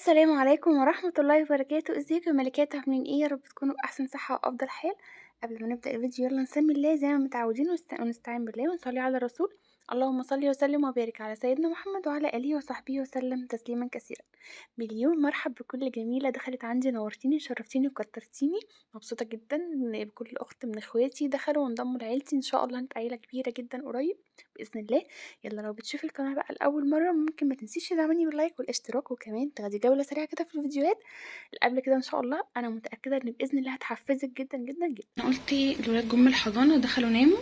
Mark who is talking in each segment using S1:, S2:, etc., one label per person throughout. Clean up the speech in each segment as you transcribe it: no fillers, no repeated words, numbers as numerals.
S1: السلام عليكم ورحمة الله وبركاته. ازيكم يا ملكات؟ عاملين ايه؟ يا رب تكونوا بأحسن صحة وأفضل حال. قبل ما نبدأ الفيديو يلا نسمي الله زي ما متعودين ونستعين بالله ونصلي على الرسول. اللهم صل وسلم وبارك على سيدنا محمد وعلى آله وصحبه وسلم تسليما كثيرا. مليون مرحب بكل جميلة دخلت عندي، نورتيني شرفتيني وكترتيني. مبسوطة جدا ان بكل أخت من اخواتي دخلوا وانضموا لعيلتي، ان شاء الله نبقى عيلة كبيرة جدا قريب بإذن الله. يلا لو بتشوفي القناة بقى لأول مرة ممكن ما تنسيش تدعميني باللايك والاشتراك، وكمان تاخدي جولة سريعة كده في الفيديوهات اللي قبل كده. ان شاء الله انا متأكدة ان بإذن الله هتحفزك جدا جدا جدا. انا قلت الولاد جم الحضانة ودخلوا ناموا،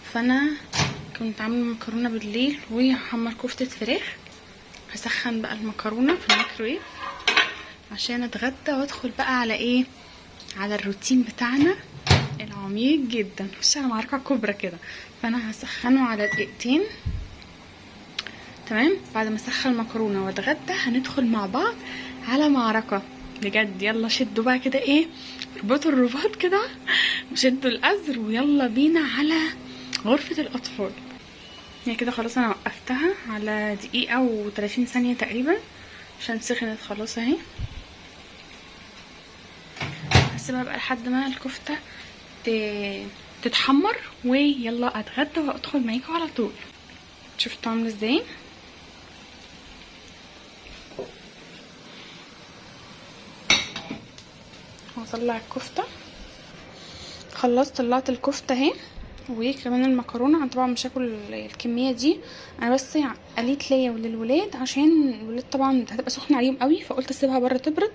S1: فانا كنت عاملة مكرونة بالليل وهحمر كفتة فراخ. هسخن بقى المكرونة في الميكرويف عشان اتغدى وادخل بقى على ايه، على الروتين بتاعنا العميق جدا، خش على معركة كبرى كده. فانا هسخنه على دقيقتين تمام. بعد ما اسخن المكرونه واتغدى هندخل مع بعض على معركه بجد. يلا شدوا بقى كده ايه، اربطوا الرباط كده وشدوا الازر ويلا بينا على غرفه الاطفال. هي كده خلاص انا وقفتها على دقيقه و30 ثانيه تقريبا عشان سخنت خلاص اهي. هسيبها بقى لحد ما الكفته تتحمر ويلا اتغدى وادخل معاكم على طول. شفتوا عامله ازاي؟ هطلع الكفته. خلصت طلعت الكفته اهي وكمان المكرونه. انا طبعا مش هاكل الكميه دي، انا بس قليت ليا وللولاد عشان الولاد طبعا هتبقى سخنه عليهم قوي، فقلت اسيبها بره تبرد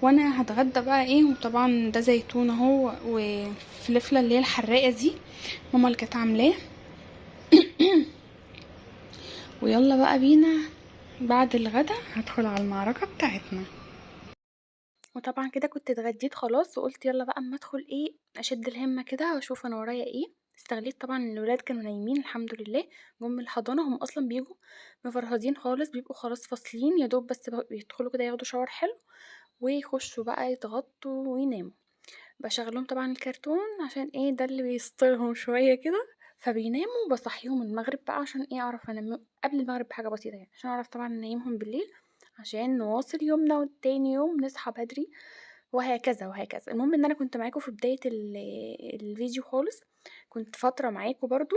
S1: وانا هتغدى بقى ايه. وطبعا ده زيتون اهو وفلفله اللي هي الحراقه دي ماما اللي كانت عاملاه. ويلا بقى بينا بعد الغدا هدخل على المعركه بتاعتنا. وطبعا كده كنت اتغديت خلاص وقلت يلا بقى اما ادخل ايه اشد الهمه كده واشوف انا ورايا ايه. استغليت طبعا ان الولاد كانوا نايمين الحمد لله، جم من الحضانه. هم اصلا بيجوا مفرهدين خالص، بيبقوا خلاص فاصلين يا دوب، بس بيدخلوا كده ياخدوا شاور حلو ويخشوا بقى يتغطوا ويناموا. بشغلهم طبعا الكرتون عشان ايه، ده اللي بيسطلهم شويه كده. فبيناموا بصحيهم المغرب بقى عشان ايه اعرف انام قبل المغرب بحاجه بسيطه يعني، عشان اعرف طبعا انيمهم بالليل عشان نواصل يومنا وتاني يوم نصحى بدري وهكذا وهكذا. المهم ان انا كنت معاكم في بداية الفيديو خالص، كنت فترة معاكم برضو.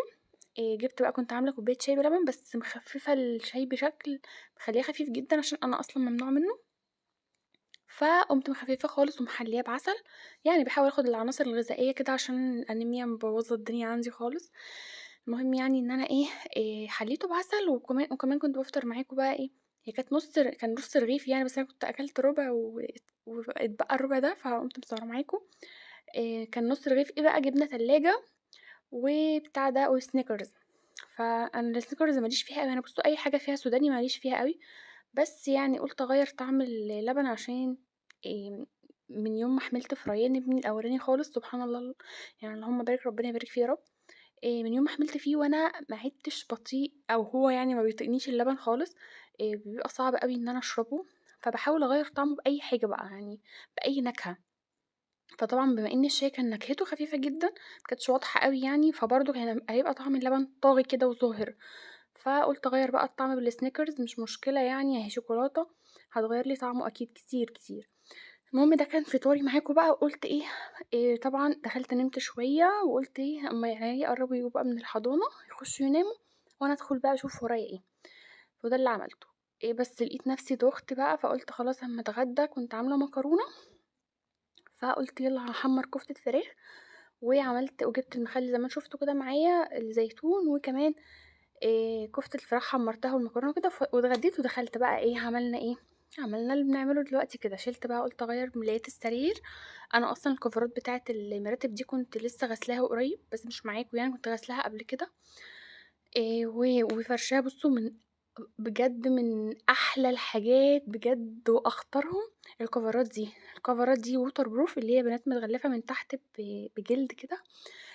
S1: جبت بقى كنت عاملة كوباية شاي بلبن بس مخففة الشاي بشكل مخليه خفيف جدا عشان انا اصلا ممنوع منه. فقمت مخففة خالص ومحليه بعسل، يعني بحاول اخد العناصر الغذائية كده عشان الانيميا مبوظة الدنيا عندي خالص. المهم يعني ان انا إيه حليته بعسل، وكمان كنت بفطر معاكم بقى ايه. هي كان نص رغيف يعني، بس انا كنت اكلت ربع واتبقى الربع ده فقمت مصوره معاكم. كان نص رغيف ايه بقى، جبنه تلاجة وبتاع ده وسنيكرز. فانا السنيكرز ماليش فيها قوي، انا بصوا اي حاجه فيها سوداني ماليش فيها قوي، بس يعني قلت اغير طعم اللبن عشان إيه، من يوم ما حملت في ريان ابني الاولاني خالص سبحان الله، يعني اللهم بارك ربنا يبارك فيه يا رب. من يوم ما حملت فيه وانا ما عدتش بطيء، او هو يعني ما بيطيقنيش اللبن خالص. بيبقى صعب قوي ان انا اشربه، فبحاول اغير طعمه باي حاجه بقى يعني، باي نكهه. فطبعا بما ان الشاي كان نكهته خفيفه جدا مكانتش واضحه قوي يعني، فبرضه كان هيبقى طعم اللبن طاغي كده وظاهر. فقلت اغير بقى الطعم بالسنيكرز، مش مشكله يعني، هي شوكولاته هتغير لي طعمه اكيد كتير كتير. المهم ده كان فطاري معاكم بقى، وقلت إيه طبعا دخلت نمت شويه وقلت ايه اما يعني يقربوا يجوا بقى من الحضانه يخشوا يناموا وانا ادخل بقى اشوف ورايا ايه. وده اللي عملته. بس لقيت نفسي دخت بقى، فقلت خلاص اما اتغدى كنت عامله مكرونه، فقلت يلا هحمر كفته فراخ. وعملت وجبت المخلل زي ما شفتوا كده معايا الزيتون، وكمان كفتة الفراخ حمرتها والمكرونة كده واتغديت ودخلت بقى عملنا عملنا اللي بنعمله دلوقتي كده. شلت بقى قلت اغير ملايات السرير. انا اصلا الكفرات بتاعه المراتب دي كنت لسه غسلاها قريب بس مش معاكم يعني، كنت غسلاها قبل كده. وفرشاها بصوا من بجد من احلى الحاجات بجد واخطرهم الكفرات دي ووتر بروف، اللي هي بنات متغلفه من تحت بجلد كده،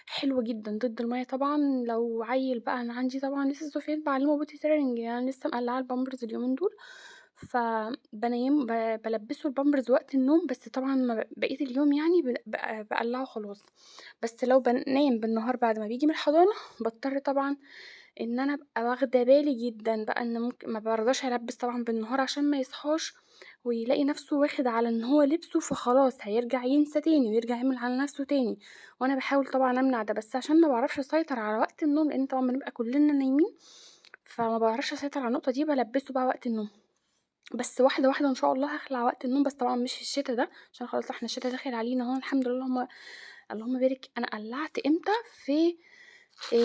S1: حلوة جدًا ضد المَيّة طبعًا. لو عيّل بقى أنا عندي طبعًا لسه سفيان باعلّمه potty training يعني لسه مقلّعاه الpampers اليومين دول، فبانيّمه بالبّسه الpampers وقت النوم، بس طبعًا ما بقية اليوم يعني باقلّعه خلاص. بس لو نايم بالنهار بعد ما بييجي من الحضانة باضطر طبعًا إن أنا أبقى واخدة بالي جدًا بقى إن ممكن ما بارضاش ألبّس طبعًا بالنهار عشان ما يصحاش ويلاقي نَفْسه واخد على إن هو لبسه فخلاص هيرجع ينسى تاني ويرجع يعمل على نَفْسه تاني، وأنا باحاول طبعًا أمنع ده، بس عشان ما باعرفش أسيطر على وقت النوم لإن طبعًا بنبقى كُلّنا نايمين، فما باعرفش أسيطر على النقطة دي بالبّسه بقى وقت النوم. بس واحدة، واحدة إن شاء الله هاخلع وقت النوم، بس طبعًا مش في الشتا ده، عشان خلاص إحنا الشتا داخل علينا أهو الحمد لله اللهم بارك. أنا قلّعت إمتى؟ في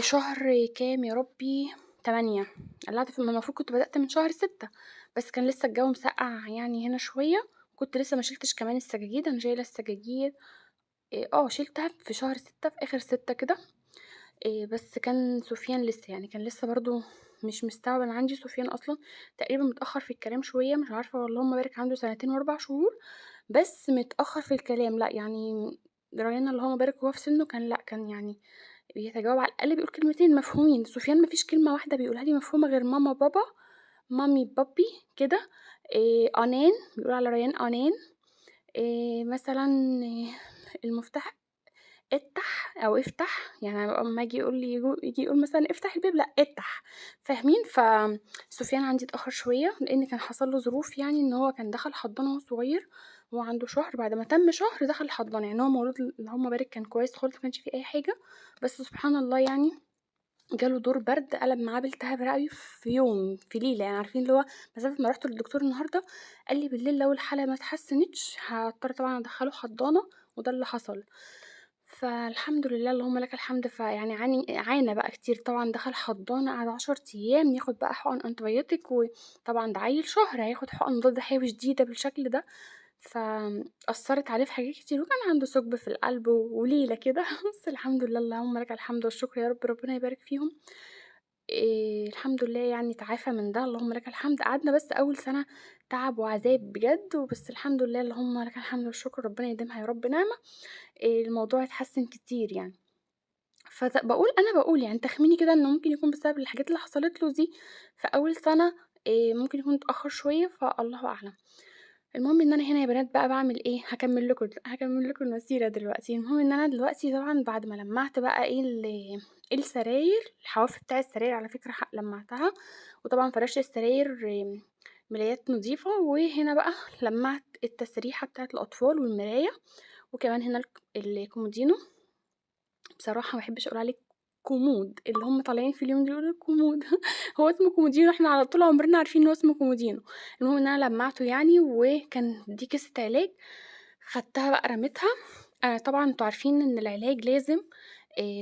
S1: شهر كام يا ربي، 8. قلّعت المفروض كنت بدأت من شهر 6، بس كان لسه الجو مسقّع يعني هنا شوية، كنت لسه ما شِلتش كمان السجاجيد. أنا شايلة السجاجيد شِلتها في شهر 6 في آخر 6 كده. بس كان سفيان لسه، يعني كان لسه برضه مش مستوعب. أنا عندي سفيان أصلًا تقريبًا متأخّر في الكلام شوية، مش عارفة اللهم بارك عنده سنتين و4 شهور، بس متأخّر في الكلام. لأ يعني ريان اللهم بارك وهو في سِنُّه كان لأ، كان يعني بيتجاوب على الأقل بيقول كلمتين مفهومين. سفيان ما فيش كلمة واحدة بيقولها لي مفهومة غير ماما، بابا، مامي، بابي كده. أنان، بيقول على ريان أنان. مثلًا المفتاح افتح أو افتح، يعني أمّا آجي يقول لي ييجي يقول مثلًا افتح الباب، لأ افتح، فاهمين؟ فسفيان عندي اتأخر شوية، لإن كان حصل له ظروف يعني إن هو كان دخل حضانة وهو صغير، وهو عنده شهر، بعد ما تم شهر دخل الحضانة، يعني هو مولود اللهم بارك كان كويس خالص ما كانش فيه أي حاجة، بس سبحان الله يعني جاله دور برد قلب معاه بالتهاب رئوي في يوم، في ليلة، يعني عارفين اللي هو مسافة ما رُحت للدكتور النهارده قال لي بالليل لو الحالة ما اتحسنتش هاضطر طبعًا أدخّله حضانة، وده اللي حصل. فالحمد لله اللهم لك الحمد. فيعني عانى بقى كتير طبعًا، دخل حضانة قعد 10 أيام ياخد بقى حقن antibiotic، وطبعًا ده عيل شهر هياخد حقن مضاد حيوي شديدة بالشكل ده، أثّرت عليه في حاجات كتير، وكان عنده ثقب في القلب وليلة كده بس الحمد لله اللهم لك الحمد والشكر يا رب، ربنا يبارك فيهم. الحمد لله يعني تعافى من ده اللهم لك الحمد. قعدنا بس أول سنة تعب وعذاب بجد، وبس الحمد لله اللهم لك الحمد والشكر، ربنا يديمها يا رب نعمة. الموضوع اتحسن كتير يعني. باقول يعني تخميني كده إنه ممكن يكون بسبب الحاجات اللي حصلت له دي في أول سنة، ممكن يكون اتأخر شوية، فالله أعلم. المهم إن أنا هنا يا بنات بقى باعمل إيه، هاكمّل لكم المسيرة دلوقتي. المهم إن أنا دلوقتي طبعًا بعد ما لمّعت بقى السراير، الحواف بتاع السراير على فكرة لمّعتها، وطبعًا فرشت السراير ملايات نضيفة، وهنا بقى لمّعت التسريحة بتاعة الأطفال والمراية، وكمان هنا الكومودينو. بصراحة ما باحبش أقول عليه كومود، اللي هم طالعين في اليومين دول يقولوا كومود هو اسمه كومودينو، إحنا على طول عمرنا عارفين إن هو اسمه كومودينو. المهم إن أنا لمّعته يعني، وكان دي كيسة علاج، خدتها بقى رميتها. طبعًا أنتم عارفين إن العلاج لازم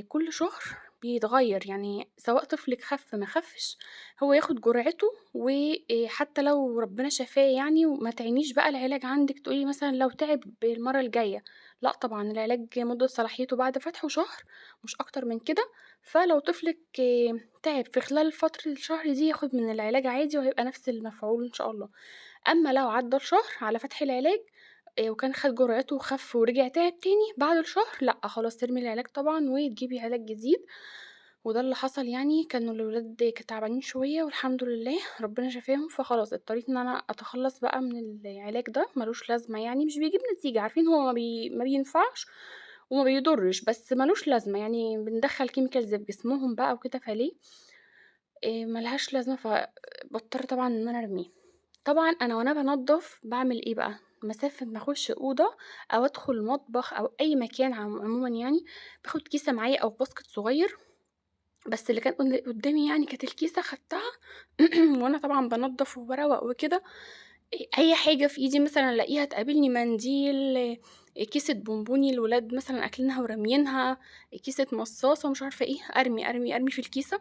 S1: كل شهر بيتغيّر، يعني سواء طفلِك خَف ما خَفِّش هو ياخد جرعته، حتى لو ربنا شافاه يعني، وما تعينيش بقى العلاج عندِك تقولي لي مثلًا لو تعب المَرّة الجاية، لأ طبعًا العلاج مدة صلاحيته بعد فتحه شهر مش أكتر من كده، فلو طفلِك تعب في خلال فترة الشهر دي ياخد من العلاج عادي وهيبقى نفس المفعول إن شاء الله. أمّا لو عدّى الشهر على فتح العلاج وكان خَد جرعته وخَف ورجع تعب تاني بعد الشهر، لأ خلاص ترمي العلاج طبعًا وتجيبي علاج جديد، وده اللي حصل يعني. كانوا الولاد تعبانين شوية والحمد لله ربنا شفاهم، فخلاص اضطريت إن أنا أتخلّص بقى من العلاج ده، ما لوش لازمة يعني، مش بيجيب نتيجة، عارفين هو ما بينفعش وما بيضرش، بس ما لوش لازمة، يعني بندخّل chemicals في جسمهم بقى وكده، فليه؟ ما لهاش لازمة، باضطر طبعًا إن أنا أرميه. طبعًا أنا وأنا بانضّف باعمل إيه بقى، مسافة ما أخُش أوضة أو أدخل مطبخ أو أي مكان عمومًا يعني، باخد كيسة معايا أو باسكت صغير، بس اللي كان قدّامي يعني كانت الكيسة خدتها وأنا طبعًا بانضّف وباروّق وكده، أي حاجة في إيدي مثلًا ألاقيها تقابلني، منديل، كيسة بونبوني الولاد مثلًا أكلينها وراميينها، كيسة مصاصة، مش عارفة إيه، أرمي، أرمي، أرمي في الكيسة،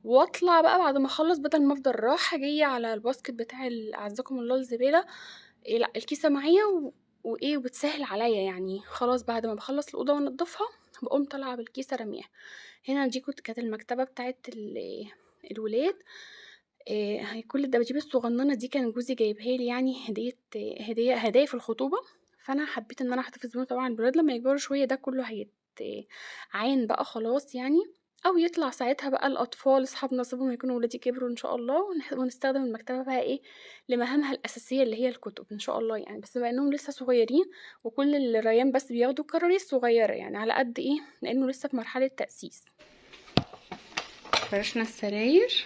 S1: واطلع بقى بعد ما أخلّص بدل ما أفضل رايحة جاية على الباسكت بتاع أعزكم الله الزبالة، لأ الكيسة معايا وبتسهّل عليّا يعني، خلاص بعد ما باخلّص الأوضة وانضّفها باقوم طالعة بالكيسة رامياها. هنا دي كانت المكتبة بتاعة الولاد. كل الدباديب الصغنّنة دي كان جوزي جايبها لي يعني هدايا في الخطوبة، فأنا حبّيت إن أنا أحتفظ بيهم. طبعًا الولاد لمّا يكبروا شوية ده كلّه عان بقى خلاص يعني، أو يطلع ساعتها بقى الأطفال أصحاب نصيبهم يكونوا ولادي كبروا إن شاء الله، ونستخدم المكتبة بقى إيه، لمهامها الأساسية اللي هي الكُتب إن شاء الله يعني، بس بما إنّهم لسه صغيّرين وكل الريان بس بياخدوا الكراريس صغيّرة يعني على قد إيه، لإنه لسه في مرحلة تأسيس. فرشنا السراير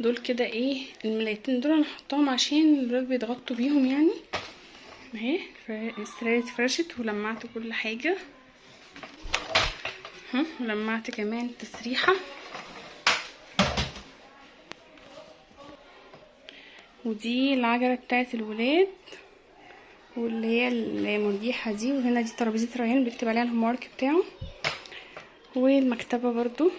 S1: دول كده ايه، الملايتين دول انا هحطهم عشان الولاد بيتغطوا بيهم يعني. اهي السراير اتفرشت ولمعت كل حاجه، ولمعت كمان التسريحه، ودي العجله بتاعت الولاد واللي هي المرجيحه دي، وهنا دي ترابيزه ريان بيكتب عليها الهوم ورك بتاعه، والمكتبه برضو.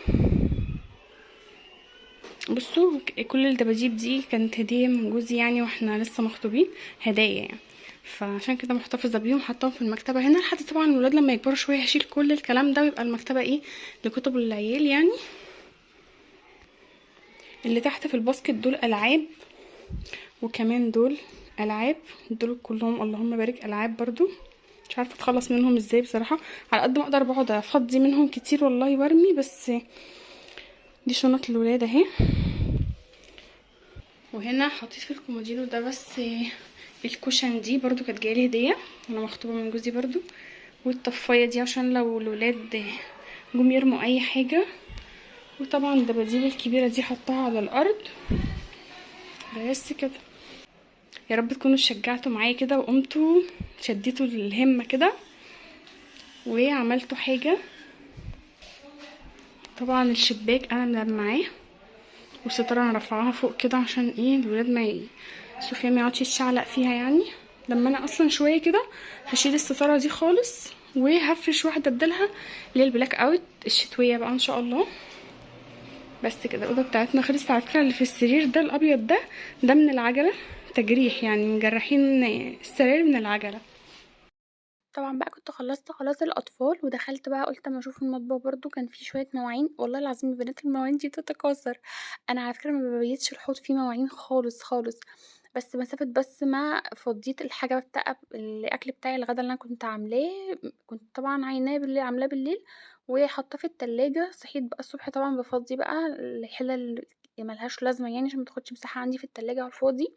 S1: بصوا كل الدباديب دي كانت هديه من جوزي يعني، واحنا لسه مخطوبين، هدايا يعني، فعشان كده محتفظه بيهم، حطاهم في المكتبه هنا لحد طبعا الولاد لما يكبروا شويه هشيل كل الكلام ده ويبقى المكتبه ايه لكتب العيال يعني. اللي تحت في الباسكت دول العاب، وكمان دول العاب، دول كلهم اللهم بارك العاب برضو، مش عارفه اتخلص منهم ازاي بصراحه، على قد ما اقدر بقعد افضي منهم كتير والله وارمي، بس دي شنط الولاد اهي. وهنا حطيت في الكومودينو ده بس الكوشن دي برضو كانت جايلي هديه وانا مخطوبه من جوزي برضو، والطفايه دي عشان لو الولاد جم يرموا اي حاجه، وطبعا الدباديب الكبيره دي حطها على الارض. بس كده، يا رب تكونوا شجعتوا معايا كده وقمتوا شديتوا الهمه كده وعملتوا حاجه. طبعا الشباك انا ملمعاه، والستاره انا رافعاها فوق كده عشان ايه الولاد سفيان ما يقعدش يتشعلق فيها يعني. لما انا اصلا شويه كده هشيل الستاره دي خالص وهفرش واحده بدلها اللي هي البلاك اوت الشتويه بقى ان شاء الله. بس كده الاوضه بتاعتنا خلصت. على فكره اللي في السرير ده الابيض ده من العجله، تجريح يعني، مجرحين السرير من العجله. طبعا بقى كنت خلصت خلاص الاطفال ودخلت بقى، قلت اما اشوف المطبخ برضو كان فيه شويه مواعين، والله العظيم يا بنات المواعين دي تتكاثر. انا على فكره ما ببيتش الحوض فيه مواعين خالص خالص، بس مسافه بس ما فضيت الحاجه بتاع الاكل بتاعي الغدا اللي انا كنت عاملاه، كنت طبعا عيناه بالليل، عاملاه بالليل وحاطاه في التلاجة. صحيت بقى الصبح طبعا بفضي بقى الحله اللي ملهاش لازمه يعني عشان ما تاخدش مساحه عندي في التلاجة على الفاضي،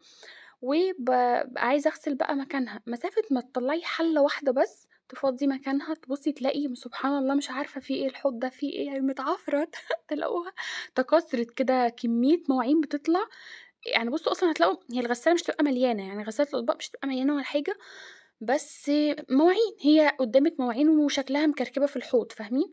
S1: وبابقى عايزة أغسل بقى مكانها، مسافة ما تطلّعي حلة واحدة بس تفضّي مكانها، تبُصّي تلاقي سبحان الله مش عارفة في إيه، الحوض ده فيه إيه، متعفرت تلاقوها تكاثرت كده كمية مواعين بتطلع. يعني بُصّوا أصلًا هتلاقوا هي الغسالة مش هتبقى مليانة، يعني غسالة الأطباق مش هتبقى مليانة ولا حاجة، بس مواعين، هي قدّامِك مواعين وشكلها مكركبة في الحوض فاهمين؟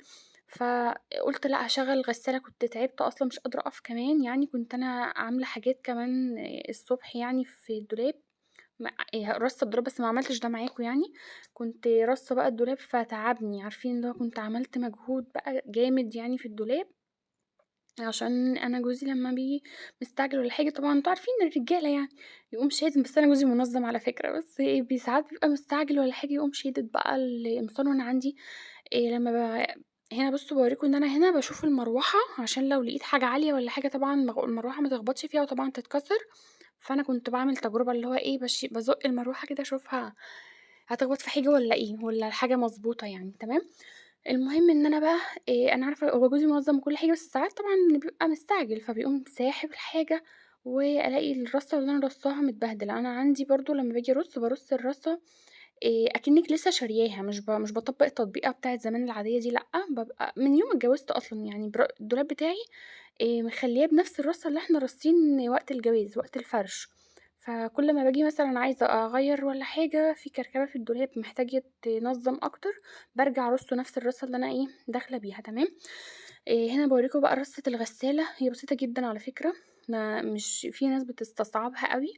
S1: فقُلت لأ هاشغّل الغسالة، كنت تعبت أصلًا مش قادرة أقف كمان يعني، كنت أنا عاملة حاجات كمان الصبح يعني في الدولاب، رصة الدولاب بس ما عملتش ده معاكم يعني، كنت راصة بقى الدولاب فتعبني، عارفين اللي هو كنت عملت مجهود بقى جامد يعني في الدولاب، عشان أنا جوزي لمّا بييجي مستعجل والّا حاجة طبعًا أنتم عارفين الرجالة يعني، يقوم شادد، بس أنا جوزي منظم على فكرة، بس ساعات بيبقى مستعجل والّا حاجة يقوم شادد بقى القمصان، وأنا عندي لمّا هنا بُصّوا باوريكم إن أنا هنا باشوف المروحة عشان لو لقيت حاجة عالية والّا حاجة طبعًا المروحة ما تخبطش فيها وطبعًا تتكسر، فأنا كنت باعمل تجربة اللي هو إيه بازُق المروحة كده أشوفها هتخبط في حاجة والّا إيه، والّا الحاجة مضبوطة يعني تمام. المهم إن أنا بقى أنا عارفة هو جوزي منظّم وكل حاجة، بس ساعات طبعًا بيبقى مستعجل، فبيقوم ساحب الحاجة وألاقي الرصة اللي أنا رصاها متبهدلة. أنا عندي برضه لمّا باجي بارُص الرصة أكنِّك لسه شارياها، مش باطبّق التطبيقة بتاعة زمان العادية دي لأ، بابقى من يوم ما اتجوزت أصلًا يعني الدولاب بتاعي مخلّياه بنفس الرصة اللي إحنا راصين وقت الجواز، وقت الفرش، فكل ما باجي مثلًا عايزة أغيّر والّا حاجة في كركبة في الدولاب محتاج يتنظّم أكتر، بارجع أرصه نفس الرصة اللي أنا داخلة بيها تمام. هنا باوريكم بقى رصة الغسالة، هي بسيطة جدًا على فكرة، مش في ناس بتستصعبها أوي،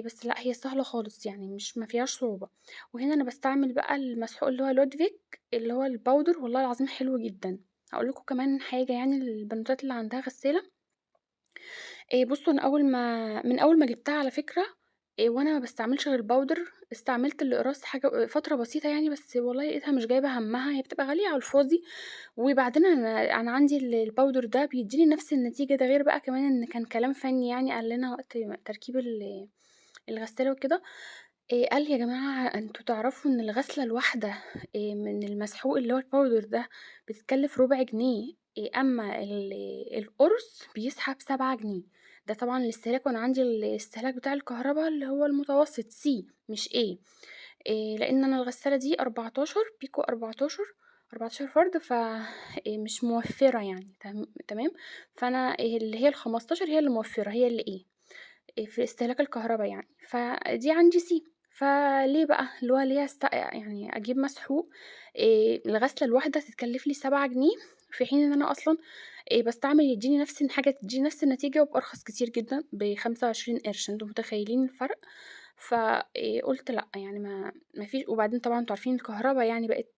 S1: بس لأ هي سهلة خالص يعني مش ما فيهاش صعوبة. وهنا أنا باستعمل بقى المسحوق اللي هو لودفيك اللي هو الباودر، والله العظيم حلو جدًا. هاقول لكم كمان حاجة يعني للبنوتات اللي عندها غسالة، بُصّوا أنا من أول ما جبتها على فكرة وأنا ما باستعملش غير باودر، استعملت الأقراص حاجة فترة بسيطة يعني، بس والله لقيتها مش جايبة همّها، هي بتبقى غالية على الفاضي، وبعدين أنا عندي الباودر ده بيدّيني نفس النتيجة، ده غير بقى كمان إن كان كلام فني يعني قال لنا وقت تركيب الغسالة وكده، قال: "يا جماعة أنتم تعرفوا إن الغسلة الواحدة من المسحوق اللي هو الpowder ده بتتكلف ربع جنيه، أمّا القرص بيسحب 7 جنيه." ده طبعًا الاستهلاك، وأنا عندي الاستهلاك بتاع الكهربا اللي هو المتوسط C مش A، لإن أنا الغسالة دي 14 بيكو 14، 14 فرد مش موفّرة يعني تمام، فأنا اللي هي ال15 هي اللي موفّرة، هي اللي في استهلاك الكهربا يعني، فدي عندي C. فليه بقى؟ اللي هو ليه يعني أجيب مسحوق الغسلة الواحدة تتكلّف لي 7 جنيه، في حين إن أنا أصلًا باستعمل يدّيني نفس الحاجة تدّيني نفس النتيجة وبأرخص كتير جدًا، ب25 قرش، أنتم متخيّلين الفرق؟ ف قُلت لأ، يعني ما فيش. وبعدين طبعًا أنتم عارفين الكهربا يعني بقت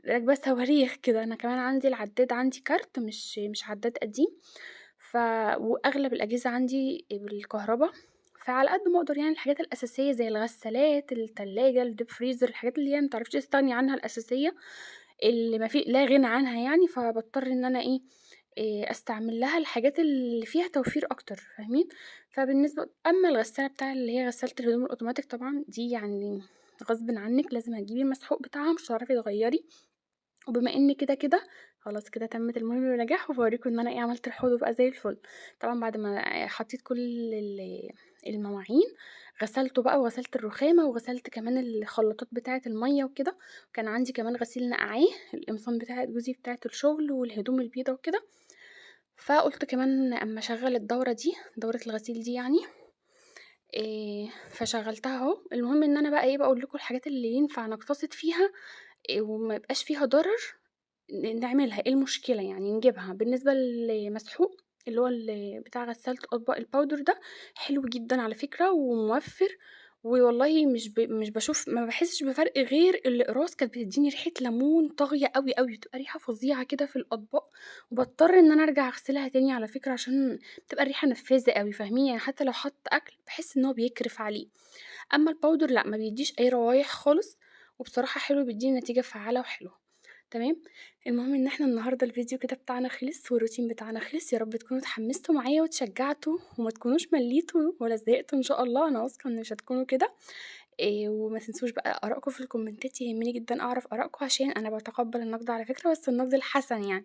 S1: راكبة صواريخ كده. أنا كمان عندي العدّاد عندي كارت مش عدّاد قديم، ف وأغلب الأجهزة عندي بالكهربا، فعلى قد ما أقدر يعني الحاجات الأساسية زي الغسالات، التلاجة، الdeep freezer، الحاجات اللي هي ما تعرفيش تستغني عنها الأساسية، اللي ما في لا غنى عنها يعني، فباضطر إن أنا أستعمل لها الحاجات اللي فيها توفير أكتر، فاهمين؟ أمّا الغسالة اللي هي غسالة الهدوم الأوتوماتيك طبعًا دي يعني غصبٍ عنِّك لازم هتجيبي المسحوق بتاعها، مش هتعرفي تغيّري. وبما إن كده، خلاص كده تمِّت المهمة بنجاح، وباوريكم إن أنا عملت الحوض وبقى زي الفل. طبعًا بعد ما حطيت كل المواعين، غسلته بقى وغسلت الرخامة وغسلت كمان الخلاطات بتاعة المَيّة وكده، وكان عندي كمان غسيل نقعاه، القمصان بتاعة جوزي بتاعة الشغل والهدوم البيضا وكده. فقُلت كمان أمّا أشغّل الدورة دي، دورة الغسيل دي يعني، فشغّلتها أهو. المهم إن أنا بقى باقول لكم الحاجات اللي ينفع نقتصد فيها وما يبقاش فيها ضرر نعملها. إيه المشكلة يعني نجيبها. بالنسبة للمسحوق اللي هو بتاع غسالة الأطباق الpowder ده، حلو جدًا على فكرة وموفّر، والله مش باشوف ما باحسّش بفرق غير الأقراص كانت بتدّيني ريحة ليمون طاغية أوي، أوي، بتبقى ريحة فظيعة كده في الأطباق، وباضطر إن أنا أرجع أغسلها تاني على فكرة عشان بتبقى الريحة نفّاذة أوي، فاهمين؟ يعني حتى لو حَط أكل باحس إن هو بيكرف عليه. أمّا الpowder لأ، ما بيدّيش أي روايح خالص، وبصراحة حلو بيدّيني نتيجة فعّالة وحلوة. تمام. المهم إن إحنا النهارده الفيديو كده بتاعنا خلص والروتين بتاعنا خلص. يا رب تكونوا اتحمستوا معايا واتشجعتوا وما تكونوش مليتوا ولا زهقتوا إن شاء الله، أنا واثقة إن مش هتكونوا كده. وما تنسوش بقى آرائكم في الكومنتات، يهمني جدًا أعرف آرائكم عشان أنا باتقبل النقد على فكرة، بس النقد الحسن يعني،